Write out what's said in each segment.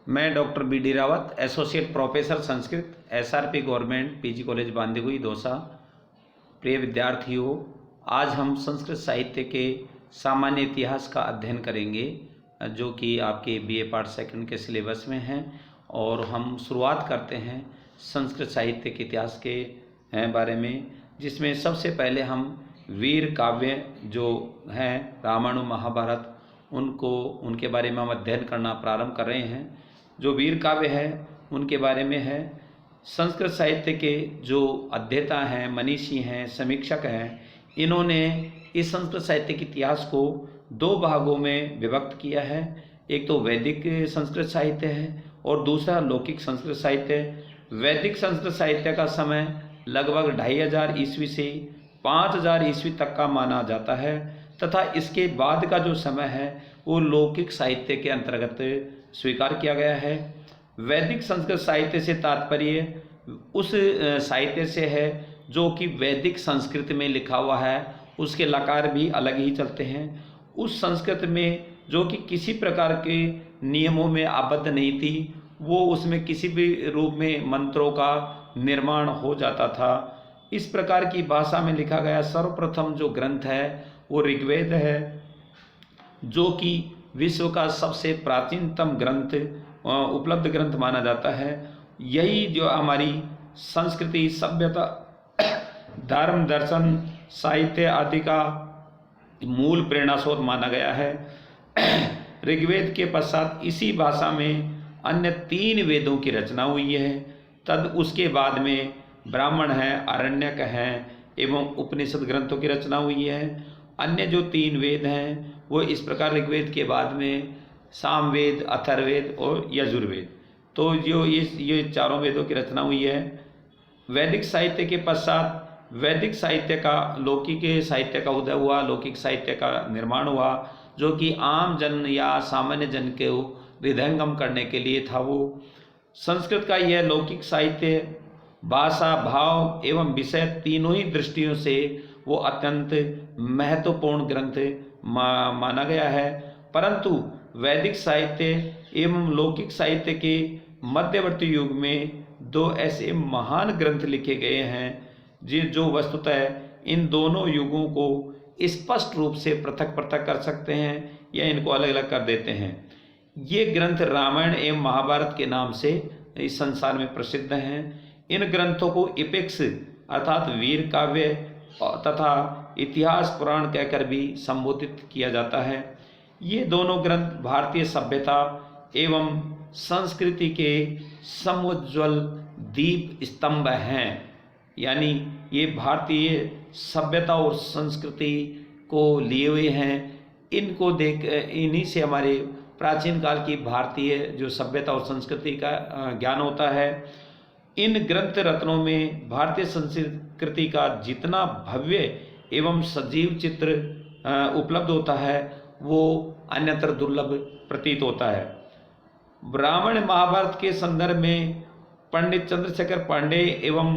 मैं doctor B D Rawat, associate professor Sanskrit, SRP government PG college Bandikui Dausa. प्रिय विद्यार्थियों, आज हम संस्कृत साहित्य के सामान्य इतिहास का अध्ययन करेंगे जो कि आपके बीए पार्ट सेकंड के सिलेबस में है। और हम शुरुआत करते हैं संस्कृत साहित्य के इतिहास के बारे में, जिसमें सबसे पहले हम वीर काव्य जो हैं रामायण महाभारत उनके बारे में हम अध्ययन करना प्रारंभ कर रहे हैं। जो वीर काव्य है उनके बारे में है। संस्कृत साहित्य के जो अध्येता हैं, मनीषी हैं, समीक्षक हैं, इन्होंने इस संस्कृत साहित्य के इतिहास को दो भागों में विभक्त किया है। एक तो वैदिक संस्कृत साहित्य है और दूसरा लौकिक संस्कृत साहित्य। वैदिक संस्कृत साहित्य का समय लगभग 2500 ईस्वी से 5000 ईस्वी तक का माना जाता है, तथा इसके बाद का जो समय है वो लौकिक साहित्य के अंतर्गत स्वीकार किया गया है। वैदिक संस्कृत साहित्य से तात्पर्य उस साहित्य से है जो कि वैदिक संस्कृत में लिखा हुआ है, उसके लकार भी अलग ही चलते हैं। उस संस्कृत में जो कि किसी प्रकार के नियमों में आबद्ध नहीं थी, वो उसमें किसी भी रूप में मंत्रों का निर्माण हो जाता था। इस प्रकार की भाषा में लिखा गया सर्वप्रथम जो ग्रंथ है वो ऋग्वेद है, जो कि विश्व का सबसे प्राचीनतम ग्रंथ उपलब्ध ग्रंथ माना जाता है। यही जो हमारी संस्कृति, सभ्यता, धर्म, दर्शन, साहित्य आदि का मूल प्रेरणा स्रोत माना गया है। ऋग्वेद के पश्चात इसी भाषा में अन्य 3 वेदों की रचना हुई है। तद उसके बाद में ब्राह्मण हैं, आरण्यक हैं एवं उपनिषद ग्रंथों की रचना हुई है। अन्य जो 3 वेद हैं वो इस प्रकार ऋग्वेद के बाद में सामवेद, अथर्ववेद और यजुर्वेद, तो जो ये चारों वेदों की रचना हुई है। वैदिक साहित्य के पश्चात वैदिक साहित्य का, लौकिक साहित्य का उदय हुआ, लौकिक साहित्य का निर्माण हुआ, जो कि आम जन या सामान्य जन के हृदयंगम करने के लिए था। वो संस्कृत का यह लौकिक साहित्य भाषा, भाव एवं विषय तीनों ही दृष्टियों से वो अत्यंत महत्वपूर्ण ग्रंथ माना गया है। परंतु वैदिक साहित्य एवं लौकिक साहित्य के मध्यवर्ती युग में 2 ऐसे महान ग्रंथ लिखे गए हैं जो वस्तुतः इन दोनों युगों को स्पष्ट रूप से पृथक पृथक कर सकते हैं या इनको अलग अलग कर देते हैं। ये ग्रंथ रामायण एवं महाभारत के नाम से इस संसार में प्रसिद्ध हैं। इन ग्रंथों को इपिक्स अर्थात वीर काव्य तथा इतिहास पुराण कहकर भी संबोधित किया जाता है। ये दोनों ग्रंथ भारतीय सभ्यता एवं संस्कृति के समुज्ज्वल दीप स्तंभ हैं। यानी ये भारतीय सभ्यता और संस्कृति को लिए हुए हैं। इनको देख इन्हीं से हमारे प्राचीन काल की भारतीय जो सभ्यता और संस्कृति का ज्ञान होता है। इन ग्रंथ रत्नों में भारतीय संस्कृति का जितना भव्य एवं सजीव चित्र उपलब्ध होता है वो अन्यत्र दुर्लभ प्रतीत होता है। रामायण महाभारत के संदर्भ में पंडित चंद्रशेखर पांडे एवं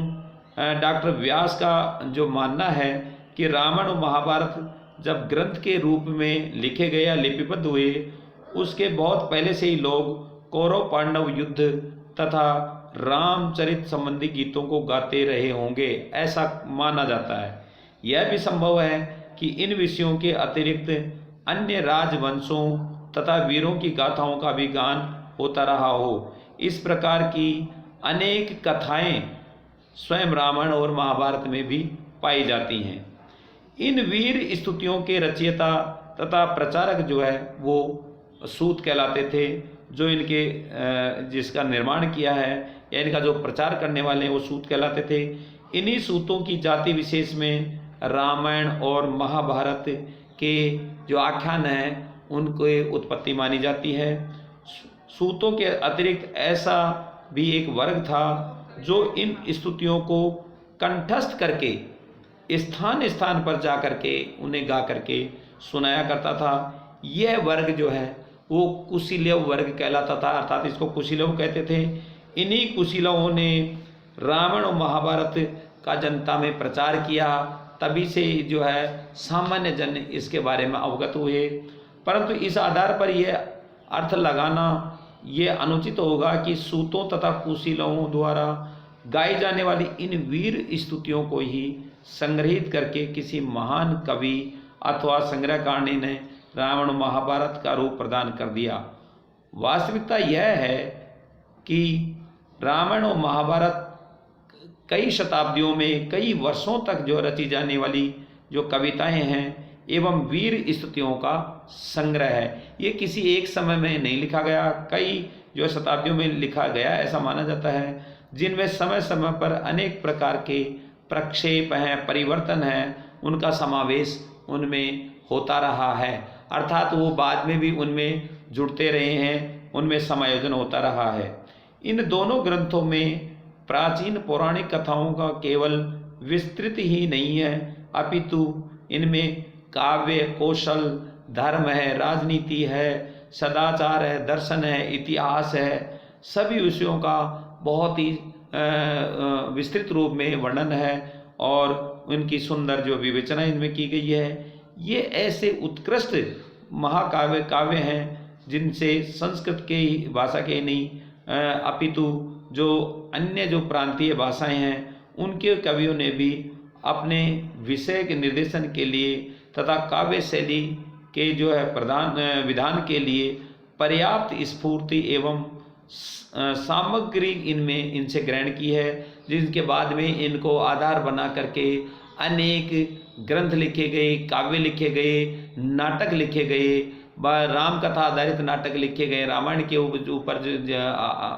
डॉक्टर व्यास का जो मानना है कि रामायण और महाभारत जब ग्रंथ के रूप में लिखे गए या लिपिबद्ध हुए, उसके बहुत पहले से ही लोग कौरव पांडव युद्ध तथा रामचरित संबंधी गीतों को गाते रहे होंगे, ऐसा माना जाता है। यह भी संभव है कि इन विषयों के अतिरिक्त अन्य राजवंशों तथा वीरों की गाथाओं का भी गान होता रहा हो। इस प्रकार की अनेक कथाएं स्वयं रामायण और महाभारत में भी पाई जाती हैं। इन वीर स्तुतियों के रचयिता तथा प्रचारक जो है वो सूत कहलाते थे। जो इनके जिसका निर्माण किया है या इनका जो प्रचार करने वाले हैं वो सूत कहलाते थे। इन्हीं सूतों की जाति विशेष में रामायण और महाभारत के जो आख्यान हैं उनकी उत्पत्ति मानी जाती है। सूतों के अतिरिक्त ऐसा भी एक वर्ग था जो इन स्तुतियों को कंठस्थ करके स्थान स्थान पर जा करके उन्हें गा करके सुनाया करता था। यह वर्ग जो है वो कुशीलव वर्ग कहलाता था, अर्थात इसको कुशीलव कहते थे। इन्हीं कुशीलवों ने रामायण और महाभारत का जनता में प्रचार किया, तभी से जो है सामान्य जन इसके बारे में अवगत हुए। परंतु इस आधार पर यह अर्थ लगाना ये अनुचित होगा कि सूतों तथा कुशीलों द्वारा गाई जाने वाली इन वीर स्तुतियों को ही संग्रहित करके किसी महान कवि अथवा संग्रहकारणी ने रामायण महाभारत का रूप प्रदान कर दिया। वास्तविकता यह है कि रामायण और महाभारत कई शताब्दियों में, कई वर्षों तक जो रची जाने वाली जो कविताएं हैं एवं वीर स्तुतियों का संग्रह है। ये किसी एक समय में नहीं लिखा गया, कई जो शताब्दियों में लिखा गया ऐसा माना जाता है, जिनमें समय समय पर अनेक प्रकार के प्रक्षेप हैं, परिवर्तन हैं, उनका समावेश उनमें होता रहा है। अर्थात वो बाद में भी उनमें जुड़ते रहे हैं, उनमें समायोजन होता रहा है। इन दोनों ग्रंथों में प्राचीन पौराणिक कथाओं का केवल विस्तृत ही नहीं है, अपितु इनमें काव्य, कौशल, धर्म है, राजनीति है, सदाचार है, दर्शन है, इतिहास है, सभी विषयों का बहुत ही विस्तृत रूप में वर्णन है और उनकी सुंदर जो विवेचना इनमें की गई है। ये ऐसे उत्कृष्ट काव्य हैं जिनसे संस्कृत के भाषा के नहीं अपितु जो अन्य जो प्रांतीय भाषाएं हैं उनके कवियों ने भी अपने विषय के निर्देशन के लिए तथा काव्य शैली के जो है विधान के लिए पर्याप्त स्फूर्ति एवं सामग्री इनसे ग्रहण की है, जिनके बाद में इनको आधार बना करके अनेक ग्रंथ लिखे गए, काव्य लिखे गए, नाटक लिखे गए, राम कथा आधारित नाटक लिखे गए, रामायण के ऊपर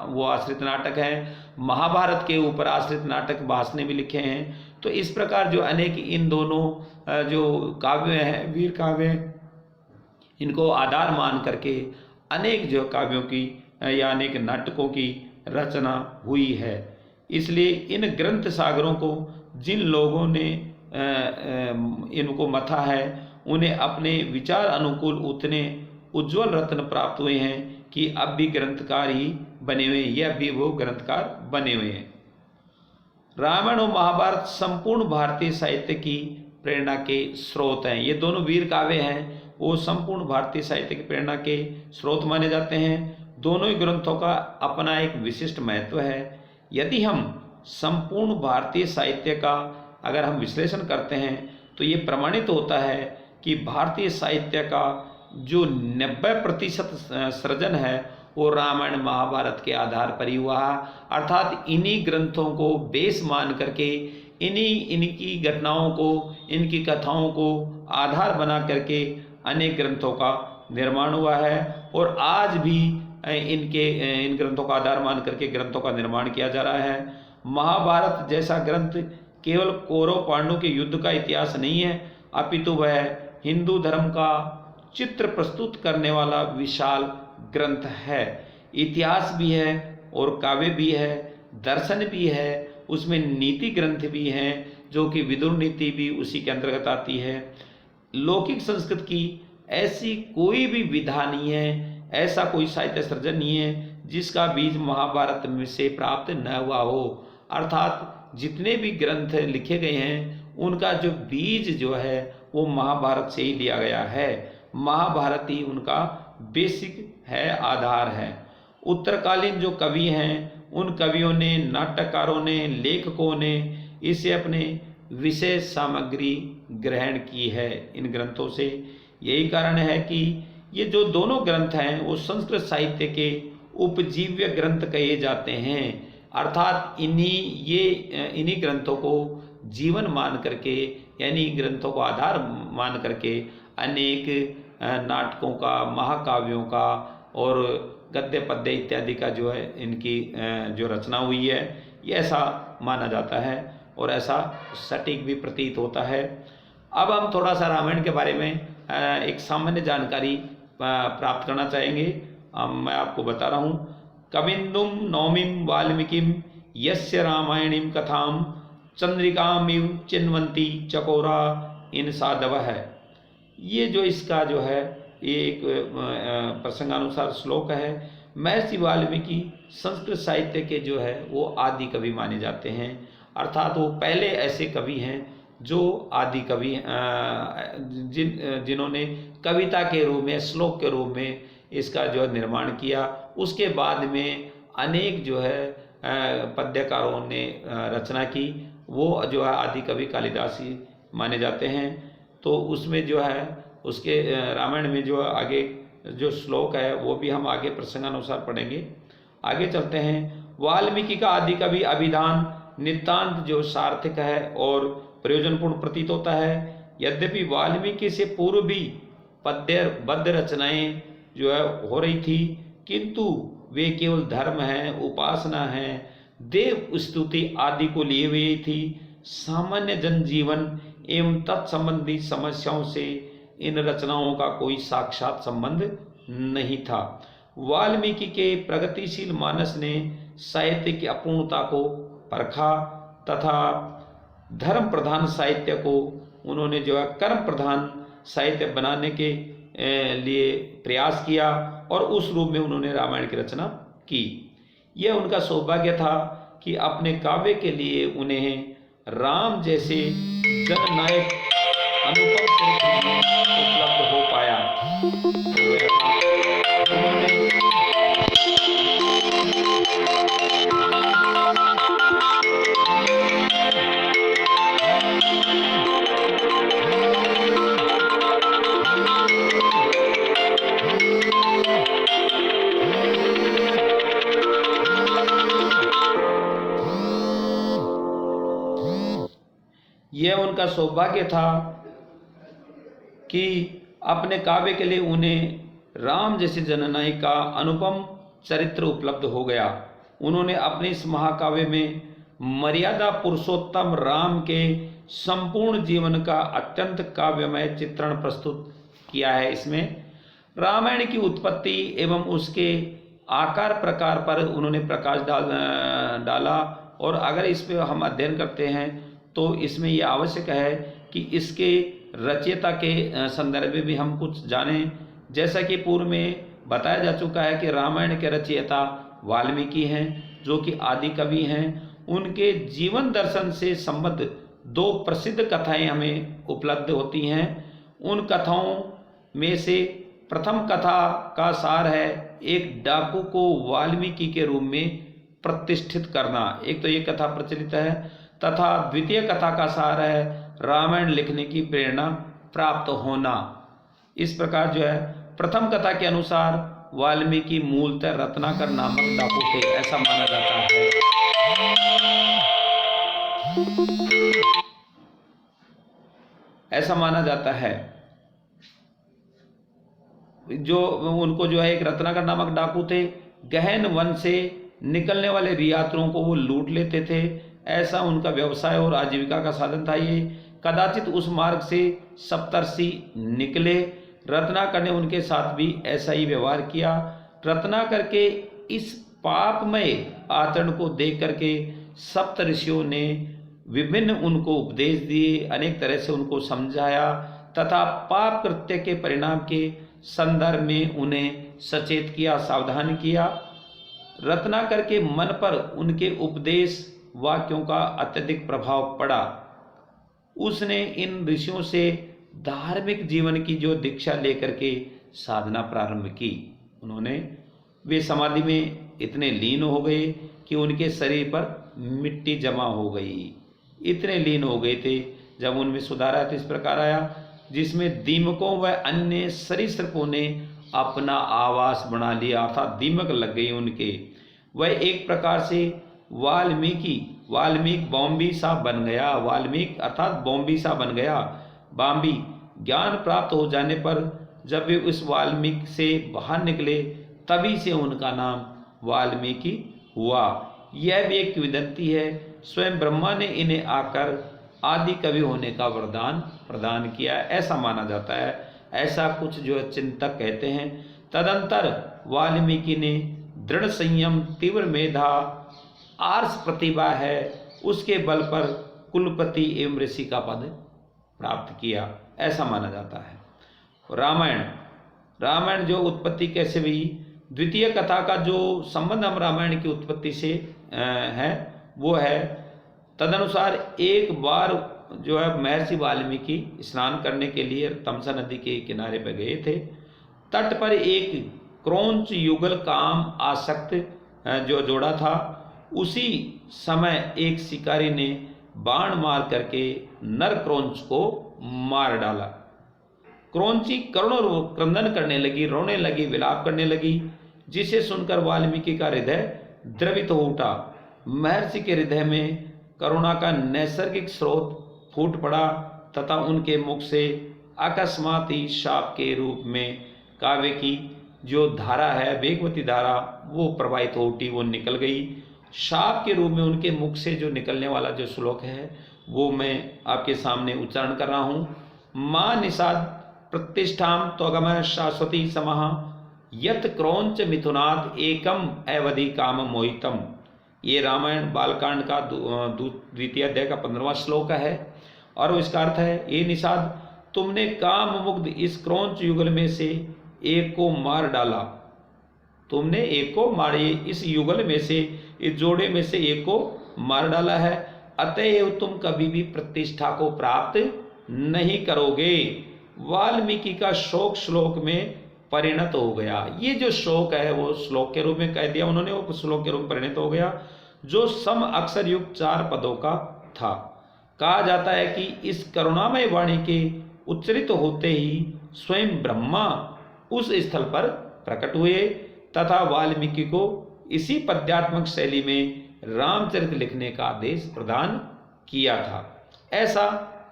वो आश्रित नाटक हैं, महाभारत के ऊपर आश्रित नाटक भाषण भी लिखे हैं। तो इस प्रकार जो अनेक इन दोनों जो काव्य हैं, वीर काव्य, इनको आधार मान करके अनेक जो काव्यों की या अनेक नाटकों की रचना हुई है। इसलिए इन ग्रंथ सागरों को जिन लोगों ने इनको मथा है उन्हें अपने विचार अनुकूल उतने उज्जवल रत्न प्राप्त हुए हैं कि अब भी ग्रंथकार ही बने हुए हैं, ये अब भी वो ग्रंथकार बने हुए हैं। रामायण और महाभारत संपूर्ण भारतीय साहित्य की प्रेरणा के स्रोत हैं। ये दोनों वीर काव्य हैं, वो संपूर्ण भारतीय साहित्य की प्रेरणा के स्रोत माने जाते हैं। दोनों ही ग्रंथों का अपना एक विशिष्ट महत्व है। यदि हम संपूर्ण भारतीय साहित्य का अगर हम विश्लेषण करते हैं तो ये प्रमाणित होता है कि भारतीय साहित्य का जो 90% सृजन है वो रामायण महाभारत के आधार पर ही हुआ। अर्थात इन्हीं ग्रंथों को बेस मान करके इनकी घटनाओं को, इनकी कथाओं को आधार बना करके अनेक ग्रंथों का निर्माण हुआ है और आज भी इन ग्रंथों का आधार मान करके ग्रंथों का निर्माण किया जा रहा है। महाभारत जैसा ग्रंथ केवल कौरव पांडवों के युद्ध का इतिहास नहीं है, अपितु वह हिंदू धर्म का चित्र प्रस्तुत करने वाला विशाल ग्रंथ है। इतिहास भी है और काव्य भी है, दर्शन भी है, उसमें नीति ग्रंथ भी हैं जो कि विदुर नीति भी उसी के अंतर्गत आती है। लौकिक संस्कृत की ऐसी कोई भी विधा नहीं है, ऐसा कोई साहित्य सृजन नहीं है जिसका बीज महाभारत में से प्राप्त न हुआ हो। अर्थात जितने भी ग्रंथ लिखे गए हैं उनका जो बीज जो है वो महाभारत से ही लिया गया है। महाभारत ही उनका बेसिक है, आधार है। उत्तरकालीन जो कवि हैं उन कवियों ने, नाटककारों ने, लेखकों ने इसे अपने विशेष सामग्री ग्रहण की है इन ग्रंथों से। यही कारण है कि ये जो दोनों ग्रंथ हैं वो संस्कृत साहित्य के उपजीव्य ग्रंथ कहे जाते हैं। अर्थात इन्हीं ग्रंथों को जीवन मान करके, यानी ग्रंथों को आधार मान करके अनेक नाटकों का, महाकाव्यों का और गद्य पद्य इत्यादि का जो है इनकी जो रचना हुई है, ये ऐसा माना जाता है और ऐसा सटीक भी प्रतीत होता है। अब हम थोड़ा सा रामायण के बारे में एक सामान्य जानकारी प्राप्त करना चाहेंगे। मैं आपको बता रहा हूँ, कविंदुम नौमीं वाल्मीकिम यस्य रामायणीं कथाम चंद्रिकामिव चिन्वन्ति चकोरा इन साधव है। ये जो इसका जो है एक प्रसंगानुसार श्लोक है। महर्षि वाल्मीकि संस्कृत साहित्य के जो है वो आदि कवि माने जाते हैं। अर्थात वो पहले ऐसे कवि हैं जो आदि कवि जिन्होंने कविता के रूप में, श्लोक के रूप में इसका जो है निर्माण किया। उसके बाद में अनेक जो है पद्यकारों ने रचना की। वो जो है आदि कवि कालिदास ही माने जाते हैं। तो उसमें जो है उसके रामायण में जो आगे जो श्लोक है वो भी हम आगे प्रसंगानुसार पढ़ेंगे। आगे चलते हैं। वाल्मीकि का आदि कवि अभिधान नितांत जो सार्थक है और प्रयोजनपूर्ण प्रतीत होता है। यद्यपि वाल्मीकि से पूर्व भी पद्य रचनाएं जो है हो रही थी, किंतु वे केवल धर्म है, उपासना है, देव स्तुति आदि को लिए हुए थी। सामान्य जनजीवन एवं तत्संबंधी समस्याओं से इन रचनाओं का कोई साक्षात संबंध नहीं था। वाल्मीकि के प्रगतिशील मानस ने साहित्य की अपूर्णता को परखा तथा धर्म प्रधान साहित्य को उन्होंने जो है कर्म प्रधान साहित्य बनाने के लिए प्रयास किया और उस रूप में उन्होंने रामायण की रचना की। यह उनका सौभाग्य था कि अपने काव्य के लिए उन्हें राम जैसे जननायक अनुपम चरित्र में उपलब्ध हो पाया। यह उनका सौभाग्य था कि अपने काव्य के लिए उन्हें राम जैसे जननायक का अनुपम चरित्र उपलब्ध हो गया। उन्होंने अपने इस महाकाव्य में मर्यादा पुरुषोत्तम राम के संपूर्ण जीवन का अत्यंत काव्यमय चित्रण प्रस्तुत किया है। इसमें रामायण की उत्पत्ति एवं उसके आकार प्रकार पर उन्होंने प्रकाश डाला। और अगर इस पे हम अध्ययन करते हैं तो इसमें यह आवश्यक है कि इसके रचयिता के संदर्भ में भी हम कुछ जानें। जैसा कि पूर्व में बताया जा चुका है कि रामायण के रचयिता वाल्मीकि हैं, जो कि आदि कवि हैं। उनके जीवन दर्शन से संबद्ध दो प्रसिद्ध कथाएं हमें उपलब्ध होती हैं। उन कथाओं में से प्रथम कथा का सार है एक डाकू को वाल्मीकि के रूप में प्रतिष्ठित करना। एक तो ये कथा प्रचलित है, तथा द्वितीय कथा का सार है रामायण लिखने की प्रेरणा प्राप्त होना। इस प्रकार जो है प्रथम कथा के अनुसार वाल्मीकि मूलतः रत्नाकर नामक डाकू थे, ऐसा माना जाता है। ऐसा माना जाता है जो उनको जो है एक रत्नाकर नामक डाकू थे। गहन वन से निकलने वाले यात्रियों को वो लूट लेते थे, ऐसा उनका व्यवसाय और आजीविका का साधन था। ये कदाचित उस मार्ग से सप्तर्षि निकले। रत्नाकर ने उनके साथ भी ऐसा ही व्यवहार किया। रत्नाकर के इस पापमय आचरण को देख करके सप्त ऋषियों ने विभिन्न उनको उपदेश दिए, अनेक तरह से उनको समझाया तथा पाप कृत्य के परिणाम के संदर्भ में उन्हें सचेत किया, सावधान किया। रत्नाकर के मन पर उनके उपदेश वाक्यों का अत्यधिक प्रभाव पड़ा। उसने इन ऋषियों से धार्मिक जीवन की जो दीक्षा लेकर के साधना प्रारंभ की। वे समाधि में इतने लीन हो गए कि उनके शरीर पर मिट्टी जमा हो गई। इतने लीन हो गए थे। जब उनमें सुधार आया तो इस प्रकार आया, जिसमें दीमकों व अन्य सरीसृपों ने अपना आवास बना लिया, अर्थात दीमक लग गई उनके। वह एक प्रकार से वाल्मीकि बॉम्बी सा बन गया। वाल्मीकि अर्थात बॉम्बी सा बन गया। बॉम्बी ज्ञान प्राप्त हो जाने पर जब वे उस वाल्मीकि से बाहर निकले, तभी से उनका नाम वाल्मीकि हुआ। यह भी एक किंवदंती है। स्वयं ब्रह्मा ने इन्हें आकर आदि कवि होने का वरदान प्रदान किया, ऐसा माना जाता है। ऐसा कुछ जो चिंतक कहते हैं। तदंतर वाल्मीकि ने दृढ़ संयम, तीव्र मेधा, आर्ष प्रतिभा है, उसके बल पर कुलपति एवं ऋषि का पद प्राप्त किया, ऐसा माना जाता है। रामायण जो उत्पत्ति कैसे हुई, द्वितीय कथा का जो संबंध हम रामायण की उत्पत्ति से है वो है, तदनुसार एक बार जो है महर्षि वाल्मीकि स्नान करने के लिए तमसा नदी के किनारे पर गए थे। तट पर एक क्रौंच युगल काम आसक्त जो जोड़ा था, उसी समय एक शिकारी ने बाण मार करके नर क्रौंच को मार डाला। क्रौंची करुण क्रंदन करने लगी, रोने लगी, विलाप करने लगी, जिसे सुनकर वाल्मीकि का हृदय द्रवित हो उठा। महर्षि के हृदय में करुणा का नैसर्गिक स्रोत फूट पड़ा तथा उनके मुख से अकस्मात ही शाप के रूप में काव्य की जो धारा है, वेगवती धारा, वो प्रवाहित हो उठी, वो निकल गई। शाप के रूप में उनके मुख से जो निकलने वाला जो श्लोक है वो मैं आपके सामने उच्चारण कर रहा हूँ। माँ निषाद प्रतिष्ठाम त्वगम शाश्वती समः यत क्रौंच मिथुनाद एकम अवधि काम मोहितम। ये रामायण बालकांड का द्वितीय अध्याय का 15वां श्लोक है और इसका अर्थ है, ये निषाद तुमने काम मुग्ध इस क्रौंच युगल में से एक को मार डाला। तुमने एक को मारे, इस युगल में से, इस जोड़े में से एक को मार डाला है, अतएव तुम कभी भी प्रतिष्ठा को प्राप्त नहीं करोगे। वाल्मीकि का शोक श्लोक में परिणत हो गया। ये जो शोक है वो श्लोक के रूप में कह दिया उन्होंने, वो श्लोक के रूप में परिणत हो गया, जो सम अक्षर युक्त 4 पदों का था। कहा जाता है कि इस करुणामय वाणी के उच्चरित होते ही स्वयं ब्रह्मा उस स्थल पर प्रकट हुए तथा वाल्मीकि को इसी पद्यात्मक शैली में रामचरित लिखने का आदेश प्रदान किया था। ऐसा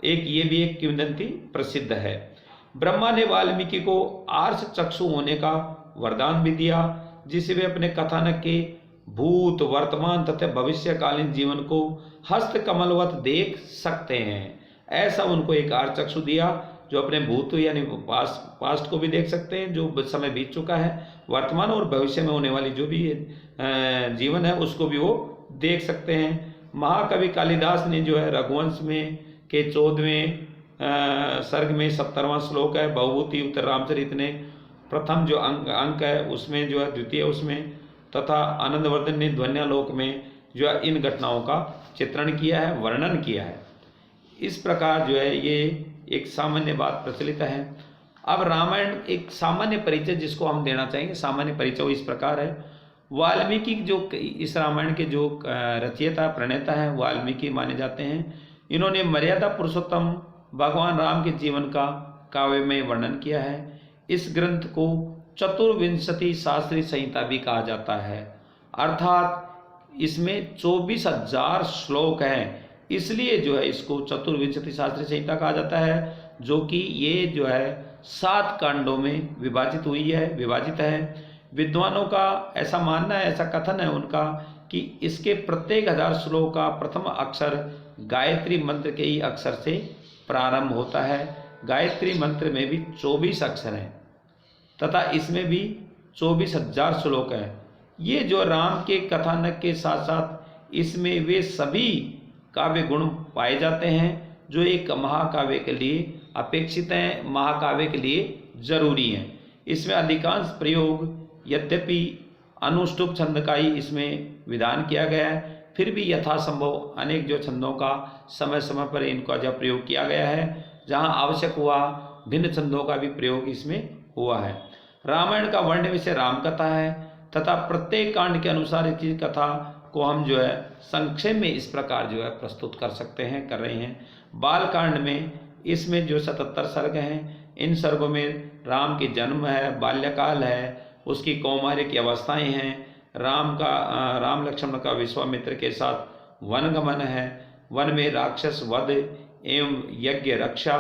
ये भी एक किंवदंती प्रसिद्ध है। ब्रह्मा ने वाल्मीकि को आर्ष चक्षु होने का वरदान भी दिया, जिसे वे अपने कथानक के भूत, वर्तमान तथा भविष्यकालीन जीवन को हस्त कमलवत देख सकते हैं। ऐसा उनको एक आर्ष चक्षु दिया जो अपने भूत यानी पास्ट को भी देख सकते हैं, जो समय बीत चुका है, वर्तमान और भविष्य में होने वाली जो भी जीवन है उसको भी वो देख सकते हैं। महाकवि कालिदास ने जो है रघुवंश में के 14वें सर्ग में 17वां श्लोक है, बहुभूति उत्तर रामचरित ने प्रथम जो अंक है उसमें जो है द्वितीय उसमें, तथा आनंदवर्धन ने ध्वन्यालोक में जो है इन घटनाओं का चित्रण किया है, वर्णन किया है। इस प्रकार जो है ये एक सामान्य बात प्रचलित है। अब रामायण एक सामान्य परिचय जिसको हम देना चाहेंगे, सामान्य परिचय वो इस प्रकार है। वाल्मीकि जो इस रामायण के जो रचयिता प्रणेता है वाल्मीकि माने जाते हैं। इन्होंने मर्यादा पुरुषोत्तम भगवान राम के जीवन का काव्य में वर्णन किया है। इस ग्रंथ को चतुर्विंशति शास्त्री संहिता भी कहा जाता है, अर्थात इसमें 24,000 श्लोक हैं, इसलिए जो है इसको चतुर्विंशति शास्त्री संहिता कहा जाता है, जो कि ये जो है 7 कांडों में विभाजित है। विद्वानों का ऐसा मानना है, ऐसा कथन है उनका कि इसके प्रत्येक 1000 श्लोक का प्रथम अक्षर गायत्री मंत्र के ही अक्षर से प्रारंभ होता है। गायत्री मंत्र में भी 24 अक्षर हैं तथा इसमें भी 24,000 श्लोक हैं। ये जो राम के कथानक के साथ साथ इसमें वे सभी काव्य गुण पाए जाते हैं जो एक महाकाव्य के लिए अपेक्षित हैं, महाकाव्य के लिए जरूरी हैं। इसमें अधिकांश प्रयोग यद्यपि अनुष्टुप छंद का ही इसमें विधान किया गया है, फिर भी यथासंभव अनेक जो छंदों का समय समय पर इनका जब प्रयोग किया गया है, जहां आवश्यक हुआ भिन्न छंदों का भी प्रयोग इसमें हुआ है। रामायण का वर्ण विषय राम कथा है तथा प्रत्येक कांड के अनुसार इस कथा को हम जो है संक्षेप में इस प्रकार जो है प्रस्तुत कर रहे हैं। बाल कांड में इसमें जो 77 सर्ग हैं, इन सर्गों में राम के जन्म है, बाल्यकाल है, उसकी कौमार्य की अवस्थाएं हैं, राम लक्ष्मण का विश्वामित्र के साथ वनगमन है, वन में राक्षस वध एवं यज्ञ रक्षा,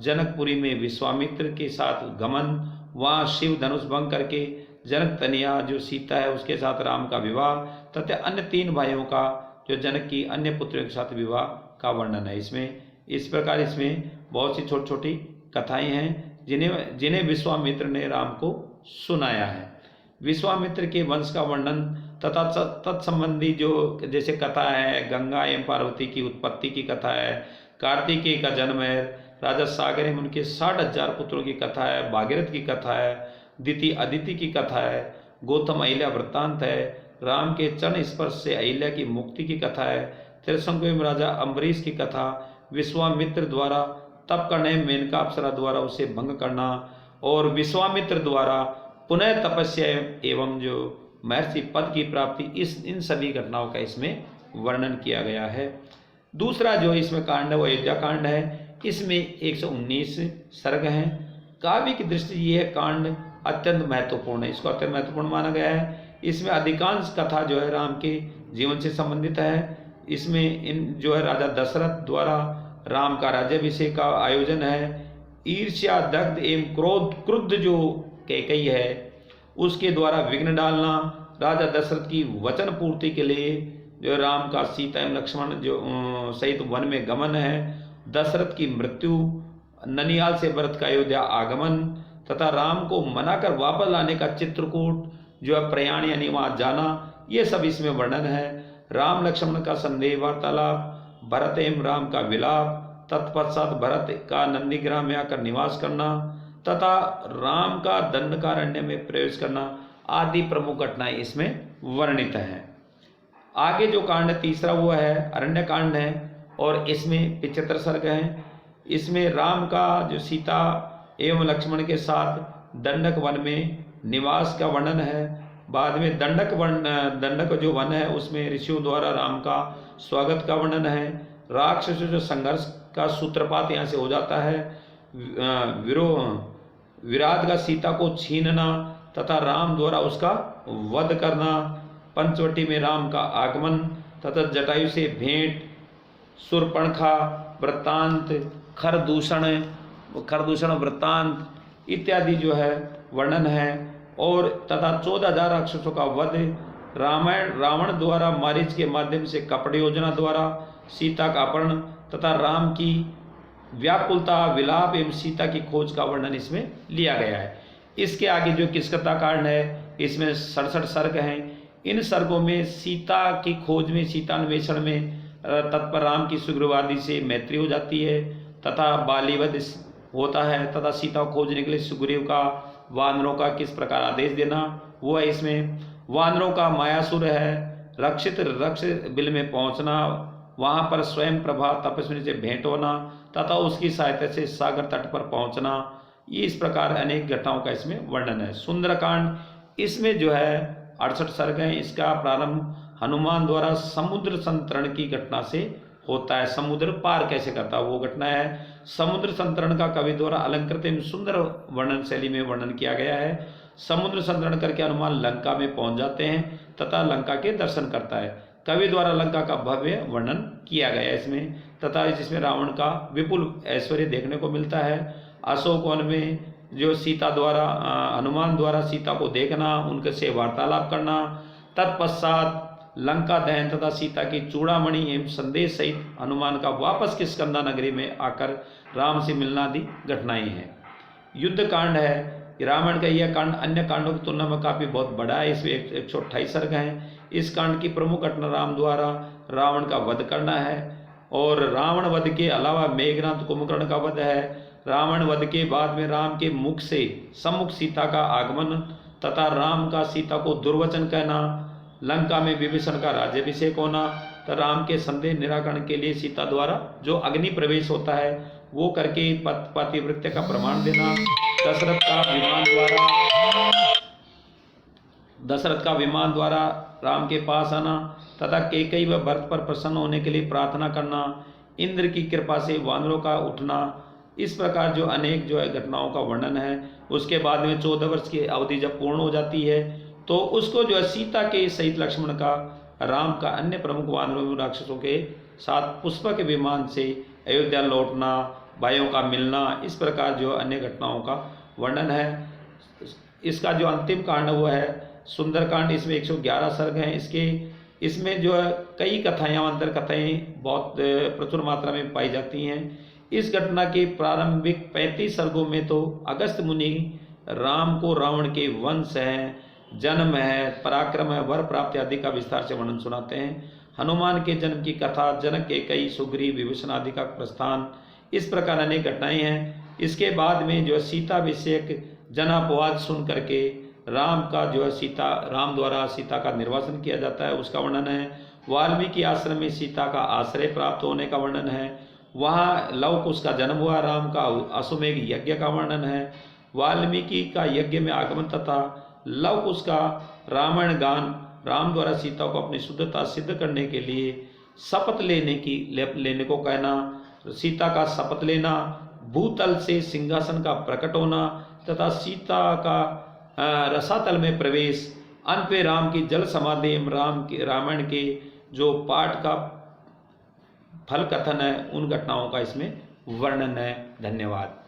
जनकपुरी में विश्वामित्र के साथ गमन, वहाँ शिव धनुष भंग करके जनक तनया जो सीता है उसके साथ राम का विवाह तथा अन्य 3 भाइयों का जो जनक की अन्य पुत्रों के साथ विवाह का वर्णन है। इसमें इस प्रकार इसमें बहुत सी छोटी छोटी कथाएं हैं जिन्हें विश्वामित्र ने राम को सुनाया है। विश्वामित्र के वंश का वर्णन तथा तत्संबंधी जो जैसे कथा है, गंगा एवं पार्वती की उत्पत्ति की कथा है, कार्तिकेय का जन्म है, राजा सागर एवं उनके 60,000 पुत्रों की कथा है, भागीरथ की कथा है, दिति अदिति की कथा है, गौतम अहिल्या वृत्तांत है, राम के चरण स्पर्श से अहिल्या की मुक्ति की कथा है, त्रिशंकु एवं राजा अम्बरीश की कथा, विश्वामित्र द्वारा तप करने, मेनका अप्सरा द्वारा उसे भंग करना और विश्वामित्र द्वारा पुनः तपस्या एवं जो महर्षि पद की प्राप्ति, इन सभी घटनाओं का इसमें वर्णन किया गया है। दूसरा जो इसमें कांड है वो अयोध्या कांड है। इसमें 119 सर्ग हैं। काव्य की दृष्टि ये है कांड अत्यंत महत्वपूर्ण है, इसको अत्यंत महत्वपूर्ण माना गया है। इसमें अधिकांश कथा जो है राम के जीवन से संबंधित है। इसमें इन जो है राजा दशरथ द्वारा राम का राज्याभिषेक का आयोजन है। ईर्ष्या, दग्ध एवं क्रुद्ध जो कैकेयी है उसके द्वारा विघ्न डालना, राजा दशरथ की वचन पूर्ति के लिए जो राम का सीता एवं लक्ष्मण जो सहित वन में गमन है, दशरथ की मृत्यु, ननिहाल से भरत का अयोध्या आगमन तथा राम को मनाकर वापस लाने का चित्रकूट जो है प्रयाण यानी वहाँ जाना, ये सब इसमें वर्णन है। राम लक्ष्मण का संदेह वार्तालाप, भरत एवं राम का विलाप, तत्पश्चात भरत का नंदीग्राम में आकर निवास करना तथा राम का दंडकारण्य में प्रवेश करना आदि प्रमुख घटनाएं इसमें वर्णित हैं। आगे जो कांड तीसरा वो है अरण्य कांड है और इसमें 75 सर्ग हैं। इसमें राम का जो सीता एवं लक्ष्मण के साथ दंडक वन में निवास का वर्णन है। बाद में दंडक जो वन है उसमें ऋषियों द्वारा राम का स्वागत का वर्णन है। राक्षसों जो संघर्ष का सूत्रपात यहाँ से हो जाता है। विराट का सीता को छीनना तथा राम द्वारा उसका वध करना, पंचवटी में राम का आगमन तथा जटायु से भेंट, शूर्पणखा वृत्तांत, खरदूषण वृत्तांत इत्यादि जो है वर्णन है। और तथा 14,000 राक्षसों का वध, रावण द्वारा मारीच के माध्यम से कपट योजना द्वारा सीता का अपहरण तथा राम की व्याकुलता, विलाप एवं सीता की खोज का वर्णन इसमें लिया गया है। इसके आगे जो किष्किंधा कांड है इसमें 67 सर्ग हैं। इन सर्गों में सीता की खोज में, सीतान्वेषण में तत्पर राम की सुग्रीवादि से मैत्री हो जाती है तथा बालीवध होता है तथा सीता को खोजने के लिए सुग्रीव का वानरों का किस प्रकार आदेश देना वो है। इसमें वानरों का मायासुर है, रक्ष बिल में पहुंचना, वहां पर स्वयं प्रभा तपस्विनी से भेंट होना तथा उसकी सहायता से सागर तट पर पहुंचना, ये इस प्रकार अनेक घटनाओं का इसमें वर्णन है। सुंदरकांड, इसमें जो है 68 सर्ग हैं। इसका प्रारंभ हनुमान द्वारा समुद्र संतरण की घटना से होता है। समुद्र पार कैसे करता है वो घटना है। समुद्र संतरण का कवि द्वारा अलंकृत एवं सुंदर वर्णन शैली में वर्णन किया गया है। समुद्र संतरण करके हनुमान लंका में पहुंच जाते हैं तथा लंका के दर्शन करता है। कवि द्वारा लंका का भव्य वर्णन किया गया है इसमें तथा जिसमें रावण का विपुल ऐश्वर्य देखने को मिलता है। अशोक वन में जो सीता द्वारा हनुमान द्वारा सीता को देखना, उनके से वार्तालाप करना, तत्पश्चात लंका दहन तथा सीता की चूड़ामणि एवं संदेश सहित हनुमान का वापस किष्किंधा नगरी में आकर राम से मिलना आदि घटनाएं हैं। युद्ध कांड है। रामायण का यह कांड अन्य कांडों की तुलना में काफी बहुत बड़ा है। इसमें 128 सर्ग हैं। इस कांड की प्रमुख घटना राम द्वारा रावण का वध करना है और रावण वध के अलावा मेघनाथ कुंभकर्ण का वध है। रावण वध के बाद में राम के मुख से सम्मुख सीता का आगमन तथा राम का सीता को दुर्वचन कहना, लंका में विभीषण का राज्याभिषेक होना, तो राम के संदेह निराकरण के लिए सीता द्वारा जो अग्नि प्रवेश होता है वो करके पतिव्रत्य का प्रमाण देना, दशरथ का विमान द्वारा राम के पास आना तथा कैकेयी व भरत पर प्रसन्न होने के लिए प्रार्थना करना, इंद्र की कृपा से वानरों का उठना, इस प्रकार जो अनेक जो है घटनाओं का वर्णन है। उसके बाद में 14 वर्ष की अवधि जब पूर्ण हो जाती है तो उसको जो है सीता के सहित लक्ष्मण का, राम का अन्य प्रमुख वानरों राक्षसों के साथ पुष्पक विमान से अयोध्या लौटना, भाइयों का मिलना, इस प्रकार जो अन्य घटनाओं का वर्णन है। इसका जो अंतिम कांड वो है सुंदरकांड। इसमें 111 सर्ग हैं। इसमें जो है कई कथाएं, अंतर कथाएं बहुत प्रचुर मात्रा में पाई जाती हैं। इस घटना के प्रारंभिक 35 सर्गों में तो अगस्त्य मुनि राम को रावण के वंश है, जन्म है, पराक्रम है, वर प्राप्ति आदि का विस्तार से वर्णन सुनाते हैं। हनुमान के जन्म की कथा, जनक कैकेयी, सुग्रीव, विभीषण आदि का प्रस्थान, इस प्रकार अनेक घटनाएं हैं। इसके बाद में जो सीताभिषेक जनापवाद सुन करके राम का जो है राम द्वारा सीता का निर्वासन किया जाता है, उसका वर्णन है। वाल्मीकि आश्रम में सीता का आश्रय प्राप्त होने का वर्णन है। वहाँ लव कुश का जन्म हुआ, राम का अश्वमेघ यज्ञ का वर्णन है। वाल्मीकि का यज्ञ में आगमन तथा लव कुश का रामायण गान, राम द्वारा सीता को अपनी शुद्धता सिद्ध करने के लिए शपथ लेने को कहना, सीता का शपथ लेना, भूतल से सिंहासन का प्रकट होना तथा सीता का रसातल में प्रवेश, अंत में राम की जल समाधि, रामायण के जो पाठ का फल कथन है, उन घटनाओं का इसमें वर्णन है। धन्यवाद।